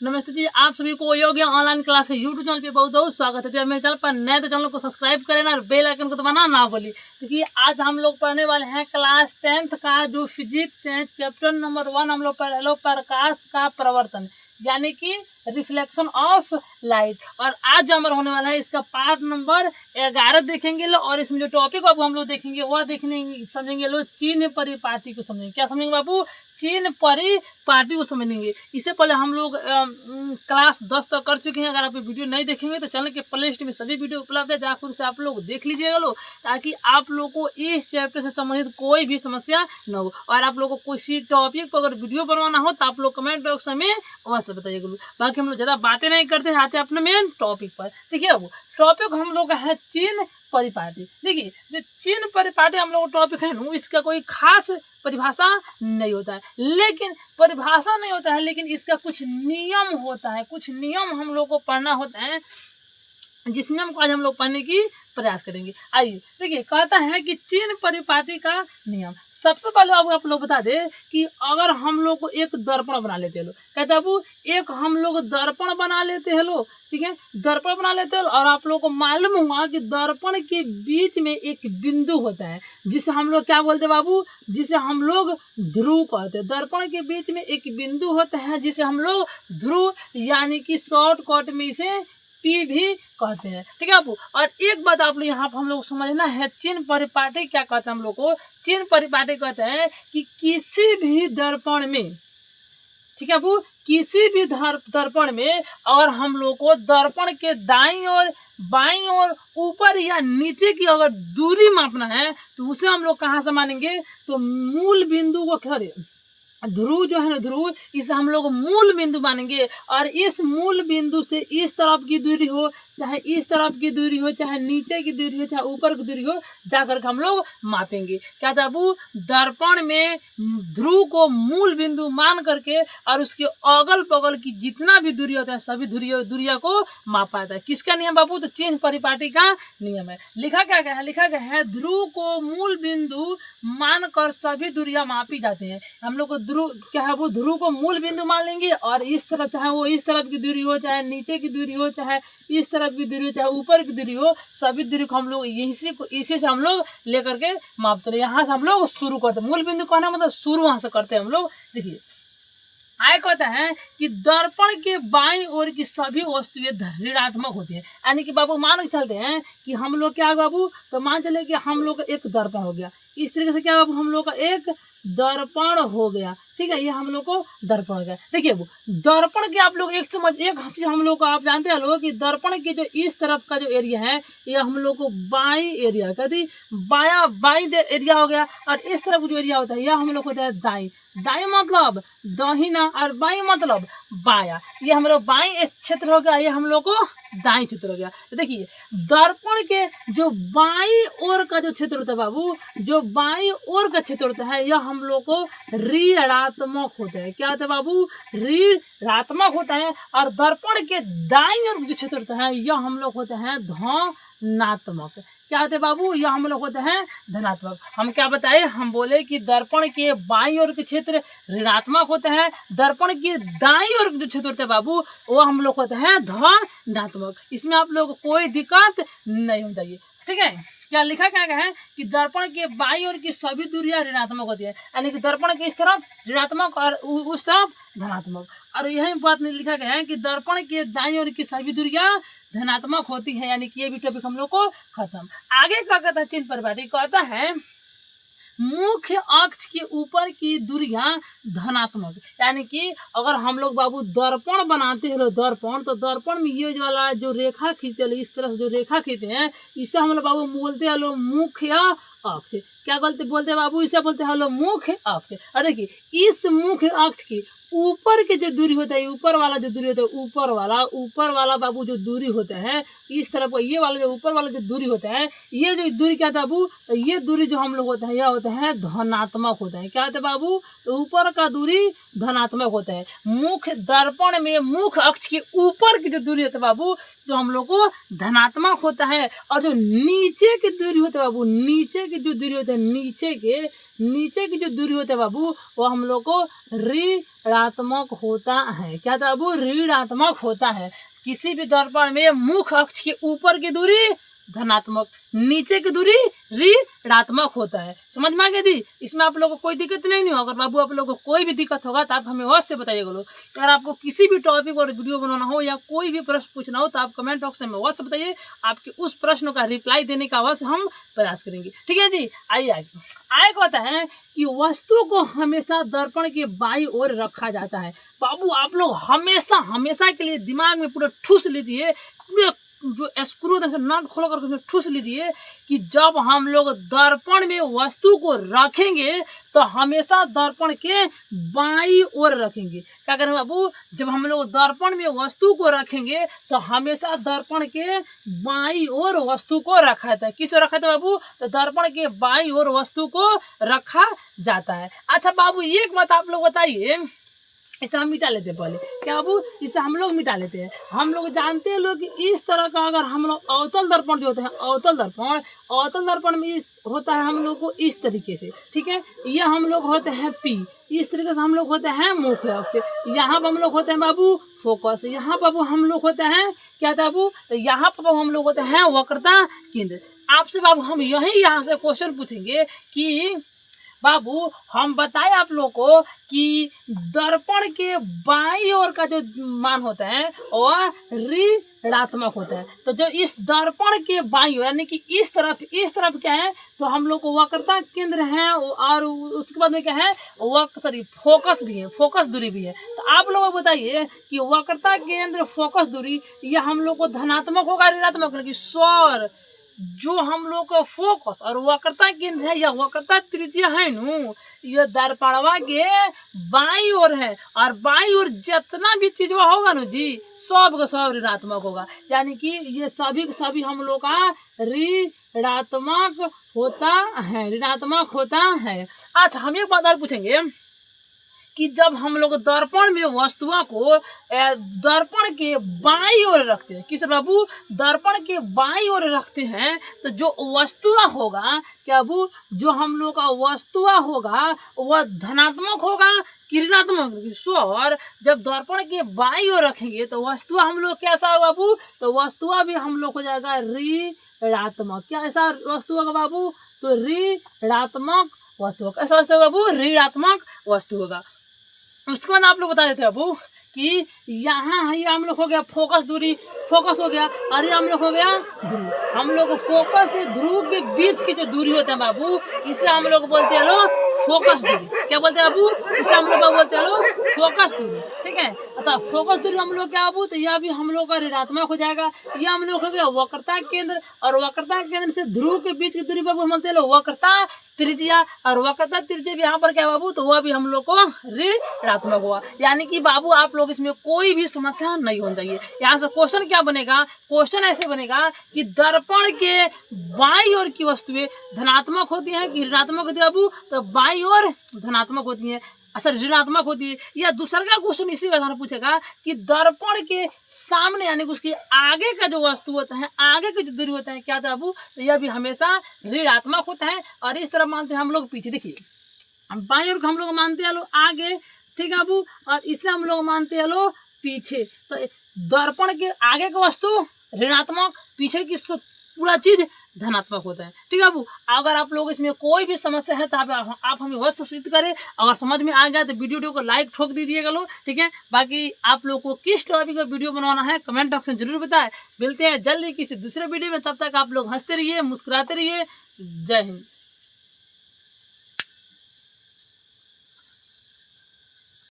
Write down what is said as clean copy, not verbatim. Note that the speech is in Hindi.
नमस्ते जी, आप सभी को योग्य ऑनलाइन क्लास के यूट्यूब चैनल पे बहुत बहुत स्वागत है। तो मेरे चैनल पर नए तो चैनल को सब्सक्राइब करें ना, बेल आइकन को दबाना ना भूलिए। देखिए आज हम लोग पढ़ने वाले हैं क्लास 10th का जो फिजिक्स है, चैप्टर नंबर 1 हम लोग पढ़ लो प्रकाश का प्रवर्तन, यानी कि रिफ्लेक्शन ऑफ लाइट। और आज जो हमारा होने वाला है इसका पार्ट नंबर 11 देखेंगे लो। और इसमें जो टॉपिक अब हम लोग देखेंगे वह समझेंगे लो चिन्ह परिपाटी को समझेंगे। क्या समझेंगे बाबू? चिन्ह परिपाटी को समझेंगे। इससे पहले हम लोग क्लास 10 तक कर चुके हैं। अगर आप वीडियो नहीं देखेंगे तो चैनल के प्ले लिस्ट में सभी वीडियो उपलब्ध है, जाकर से आप लोग देख लीजिएगा लो, ताकि आप लोग को इस चैप्टर से संबंधित कोई भी समस्या न हो। और आप लोग को किसी टॉपिक पर अगर वीडियो बनवाना हो तो आप लोग कमेंट बॉक्स में अवश्य बताइएगा। बाकी हम लोग ज़्यादा बातें नहीं करते, आते अपने मेन टॉपिक पर। देखिए अब टॉपिक हम लोग का है चिन्ह परिपाटी। देखिए जो चिन्ह परिपाटी हम लोग टॉपिक है ना, इसका कोई खास परिभाषा नहीं होता है, लेकिन इसका कुछ नियम होता है। कुछ नियम हम लोग को पढ़ना होता है, जिस नियम को आज हम लोग पढ़ने की प्रयास करेंगे। आइए देखिए, कहता है कि चिन्ह परिपाटी का नियम। सबसे पहले आप लोग बता दे कि अगर हम लोग को एक दर्पण बना लेते हैं लो, कहते हैं अब एक हम लोग दर्पण बना लेते हैं लो, ठीक है, दर्पण बना लेते हैं। और आप लोग को मालूम होगा कि दर्पण के बीच में एक बिंदु होता है, जिसे हम लोग क्या बोलते हैं बाबू? जिसे हम लोग ध्रुव कहते हैं। दर्पण के बीच में एक बिंदु होता है जिसे हम लोग ध्रुव, यानी कि शॉर्टकट में इसे पी भी कहते हैं, ठीक है बाबू। और एक बात आप लोग यहाँ पर हम लोग समझना है, चिन्ह परिपाटी क्या कहते हैं हम लोग को? चिन्ह परिपाटी कहते हैं कि किसी भी दर्पण में, ठीक है बाबू, किसी भी दर्पण में और हम लोग को दर्पण के दाईं और बाईं और ऊपर या नीचे की अगर दूरी मापना है तो उसे हम लोग कहाँ से मानेंगे? तो मूल बिंदु को खड़े ध्रुव जो है ना, ध्रुव, इसे हम लोग मूल बिंदु मानेंगे। और इस मूल बिंदु से इस तरफ की दूरी हो, चाहे इस तरफ की दूरी हो, चाहे नीचे की दूरी हो, चाहे ऊपर की दूरी हो, जाकर के हम लोग मापेंगे। क्या था बाबू? दर्पण में ध्रुव को मूल बिंदु मान करके और उसके अगल बगल की जितना भी दूरी होता है सभी दूरिया को मापा जाता है। किसका नियम बाबू? तो चिन्ह परिपाटी का नियम है। लिखा क्या है? लिखा गया है ध्रुव को मूल बिंदु मानकर सभी दूरियां मापी जाती हैं। हम लोग को ध्रुव क्या है वो ध्रुव को मूल बिंदु मान लेंगे और इस तरफ, चाहे वो इस तरफ की दूरी हो, चाहे नीचे की दूरी हो, चाहे इस तरफ की दूरी हो, चाहे ऊपर की दूरी हो, सभी दूरी को हम लोग इसी से हम लोग लेकर के मापते हैं। यहाँ से हम लोग शुरू करते हैं। मूल बिंदु कहना मतलब शुरू वहां से करते हैं हम लोग। देखिए आय कहता है कि दर्पण के बाईं ओर की सभी वस्तुएं ऋणात्मक होती है। यानी कि बाबू मान के चलते हैं कि हम लोग क्या बाबू, तो मान चले कि हम लोग का एक दर्पण हो गया। इस तरीके से क्या बाबू, हम लोग का एक दर्पण हो गया, ठीक है, ये हम लोग को दर्पण हो गया। देखिए वो दर्पण के आप लोग एक चीज हम लोग को आप जानते हैं लोग कि दर्पण के जो इस तरफ का जो एरिया है ये हम लोग को बाई एरिया कहती, बाई एरिया हो गया। और इस तरफ जो एरिया होता है यह हम लोग होता है दाई। दाई मतलब दाहिना और बाई मतलब बाया। ये हम लोग बाई क्षेत्र हो गया, ये हम लोग को दाई क्षेत्र हो गया। तो देखिए दर्पण के जो बाई ओर का जो क्षेत्र होता है बाबू, जो बाई ओर का क्षेत्र होता है यह हम लोग को ऋणात्मक होता है। क्या होता है बाबू? ऋणात्मक होता है। और दर्पण के दाईं ओर जो क्षेत्र होता है यह हम लोग होते हैं धनात्मक। क्या होते हैं बाबू? यह हम लोग होते हैं धनात्मक। हम क्या बताए? हम बोले कि दर्पण के बाईं ओर के क्षेत्र ऋणात्मक होते हैं, दर्पण के दाईं ओर के जो क्षेत्र होते हैं बाबू वो हम लोग होते हैं धनात्मक। इसमें आप लोग को कोई दिक्कत नहीं होनी चाहिए, ठीक है। क्या लिखा क्या गया है कि दर्पण के बाईं ओर की सभी दूरियां ऋणात्मक होती है, यानी कि दर्पण के इस तरफ ऋणात्मक और उस तरफ धनात्मक। और यही बात लिखा गया है कि दर्पण के दाईं ओर की सभी दूरियां धनात्मक होती है, यानी कि ये भी टॉपिक हम लोग को खत्म। आगे क्या कहता है चिन्ह परिपाटी? कहता है मुख्य अक्ष के ऊपर की दूरियां धनात्मक, यानी कि अगर हम लोग बाबू दर्पण बनाते हैं दर्पण, तो दर्पण में ये वाला जो रेखा खींचते हैं, इस तरह से जो रेखा खींचते हैं इसे हम लोग बाबू बोलते हैं लोग मुख्य अक्ष। क्या बोलते हैं बाबू? इसे बोलते हैं हम लोग मुख्य अक्ष। और देखिए इस मुख्य अक्ष की ऊपर के जो दूरी होता है, ऊपर वाला जो दूरी होता है, ऊपर वाला बाबू जो दूरी होता है इस तरफ का, ये वाला जो ऊपर वाला जो दूरी होता है, ये जो दूरी क्या था बाबू? तो ये दूरी जो हम लोग होता है यह होता है धनात्मक होता है। क्या होता है बाबू? तो ऊपर का दूरी धनात्मक होता है। मुख्य दर्पण में मुख्य अक्ष के ऊपर की जो दूरी होता है बाबू जो हम लोग को धनात्मक होता है। और जो नीचे की दूरी होता है बाबू, नीचे की जो दूरी होता है, नीचे की जो दूरी होता है बाबू वो हम लोग को ऋणात्मक होता है। क्या था बाबू? ऋणात्मक होता है। किसी भी दर्पण में मुख्य अक्ष के ऊपर की दूरी धनात्मक, नीचे की दूरी ऋणात्मक होता है। समझ में आ गया जी? इसमें आप लोगों को कोई दिक्कत नहीं होगा। अगर बाबू आप लोगों को कोई भी दिक्कत होगा तो आप हमें अवश्य बताइएगा लोग। अगर आपको किसी भी टॉपिक और वीडियो बनाना हो या कोई भी प्रश्न पूछना हो तो आप कमेंट बॉक्स में अवश्य बताइए। आपके उस प्रश्न का रिप्लाई देने का अवश्य हम प्रयास करेंगे। ठीक है जी? आइए आगे कहता है कि वस्तु को हमेशा दर्पण के बाईं ओर रखा जाता है। बाबू आप लोग हमेशा के लिए दिमाग में पूरा ठूस लीजिए, पूरे जो स्क्रू से नट खोल कर उसमें ठूस लीजिए कि जब हम लोग दर्पण में वस्तु को रखेंगे तो हमेशा दर्पण के बाईं ओर रखेंगे। क्या करेंगे बाबू? जब हम लोग दर्पण में वस्तु को रखेंगे तो हमेशा दर्पण के बाईं ओर वस्तु को रखा जाता है। किस ओर रखा जाता है बाबू? तो दर्पण के बाईं ओर वस्तु को रखा जाता है। अच्छा बाबू एक बात आप लोग बताइए, इसे हम मिटा लेते हैं पहले। क्या बाबू? इसे हम लोग मिटा लेते हैं। हम लोग जानते हैं लोग कि इस तरह का अगर हम लोग अवतल दर्पण जो होते हैं, अवतल दर्पण में होता है हम लोग को इस तरीके से। ठीक है? ये हम लोग होते हैं पी, इस तरीके से हम लोग होते हैं मुख्य अक्ष। यहाँ पर हम लोग होते हैं बाबू फोकस, यहाँ पर हम लोग होते हैं क्या था बाबू? तो यहाँ पर हम लोग होते हैं वक्रता केंद्र। आपसे बाबू हम यहाँ से क्वेश्चन पूछेंगे कि बाबू हम बताएं आप लोग को कि दर्पण के बाईं ओर का जो मान होता है वह ऋणात्मक होता है। तो जो इस दर्पण के बाईं ओर यानी कि इस तरफ क्या है? तो हम लोग को वक्रता केंद्र है और उसके बाद में क्या है? फोकस भी है, फोकस दूरी भी है। तो आप लोग बताइए कि वक्रता केंद्र फोकस दूरी यह हम लोग को धनात्मक होगा ऋणात्मक? कि स्वर जो हम लोग का फोकस और वक्रता केंद्र है या वक्रता त्रिज्या है नु, ये दर्पणवा के बाईं ओर है और बाईं ओर जितना भी चीज होगा नु जी सब का सब ऋणात्मक होगा। यानी कि ये सभी हम लोग का ऋणात्मक होता है। अच्छा हम एक बात और पूछेंगे कि जब हम लोग दर्पण में वस्तुओं को दर्पण के बाईं ओर रखते हैं, किस बाबू? दर्पण के बाईं ओर रखते हैं तो जो वस्तुआ होगा क्या बाबू? जो हम लोग का वस्तुआ होगा वह धनात्मक होगा कि ऋणात्मक? स्वर जब दर्पण के बाईं ओर रखेंगे तो वस्तुआ हम लोग कैसा होगा बाबू? तो वस्तुआ भी हम लोग हो जाएगा ऋणात्मक। क्या ऐसा वस्तु होगा बाबू? तो ऋणात्मक वस्तु होगा। ऐसा वस्तु होगा बाबू? ऋणात्मक वस्तु होगा। उसके बाद आप लोग बता देते हैं बाबू कि यहाँ ये हम लोग हो गया फोकस दूरी, फोकस हो गया, और ये हम लोग हो गया ध्रुव। हम लोग फोकस से ध्रुव के बीच की जो दूरी होता है बाबू इसे हम लोग बोलते हैं लो फोकस दूरी। क्या बोलते हैं बाबू? इसे हम लोग बोलते हैं लो फोकस दूरी। ठीक है? अतः फोकस दूरी हम लोग क्या बाबू? तो यह भी हम लोग का ऋणात्मक हो जाएगा। यह हम लोग हो गया वक्रता केंद्र, और वक्रता केंद्र से ध्रुव के बीच की दूरी बाबू हम बोलते हैं लो वक्रता त्रिज्या, और वक्रता त्रिज्या भी यहाँ पर क्या बाबू? तो वह भी हम लोग को ऋणात्मक हुआ। यानी कि बाबू आप लोग इसमें कोई भी समस्या नहीं होनी चाहिए। यहाँ से क्वेश्चन क्या बनेगा? क्वेश्चन ऐसे बनेगा कि दर्पण के बाईं ओर की वस्तुएं धनात्मक होती हैं कि ऋणात्मक होती है बाबू? तो बाईं ओर धनात्मक होती हैं, असल ऋणात्मक होती है। या दूसरा का क्वेश्चन इसी आधार पूछेगा कि दर्पण के सामने यानी कि उसके आगे का जो वस्तु होता है, आगे की जो दूरी होता है क्या था बाबू? तो यह भी हमेशा ऋणात्मक होता है। और इस तरह मानते हैं हम लोग पीछे। देखिए बाईं ओर को हम लोग मानते हैं लो आगे, ठीक है बाबू, और इसे हम लोग मानते हैं लो पीछे। तो दर्पण के आगे का वस्तु ऋणात्मक, पीछे की पूरा चीज धनात्मक होता है। ठीक है बाबू? अगर आप लोग इसमें कोई भी समस्या है तो आप हमें अवश्य सूचित करें। अगर समझ में आ गया तो वीडियो को लाइक ठोक दीजिएगा लो। ठीक है? बाकी आप लोग को किस टॉपिक का वीडियो बनवाना है कमेंट बॉक्स में जरूर बताएं। मिलते हैं जल्दी किसी दूसरे वीडियो में, तब तक आप लोग हंसते रहिए, मुस्कुराते रहिए। जय हिंद।